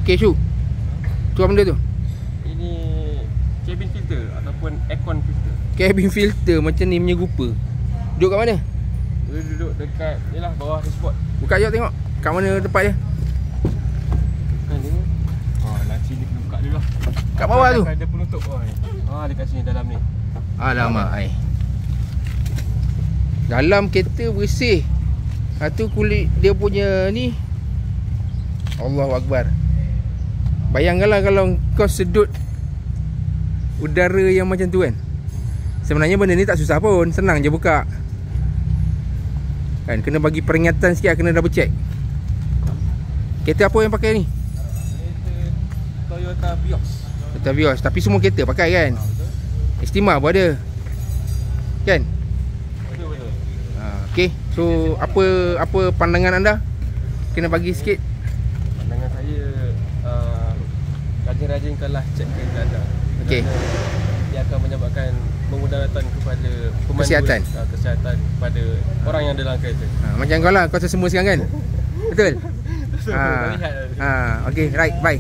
Okay Syuk, tu apa benda tu? Ini cabin filter ataupun aircon filter. Cabin filter macam ni punya rupa. Duduk kat mana? Dia duduk dekat ni lah, bawah dashboard. Buka jap tengok kat mana tempat dia. Bukan dia. Laci ni kena buka dulu lah. Kat bawah tu? Ada penutup bawah ni. Dekat sini dalam ni. Alamak ai. Dalam kereta bersih. Tu kulit dia punya ni. Allahu Akbar. Bayangkanlah kalau kau sedut udara yang macam tu kan. Sebenarnya benda ni tak susah pun, senang je buka. Kan kena bagi peringatan sikit, kena double check. Kereta apa yang pakai ni? Kereta Toyota Vios. Toyota Vios, tapi semua kereta pakai kan? Estima pun ada. Kan? Betul. Okey, so apa pandangan anda? Kena bagi sikit. Pandangan saya, rajin-rajinkanlah check kereta anda. Okey. Dia akan menyebabkan memudaratkan kepada pemandu, kesihatan kepada orang yang dalam kereta. Macam kau lah, kau semua sekarang kan? Betul? Dah lihat. Okay, right, bye.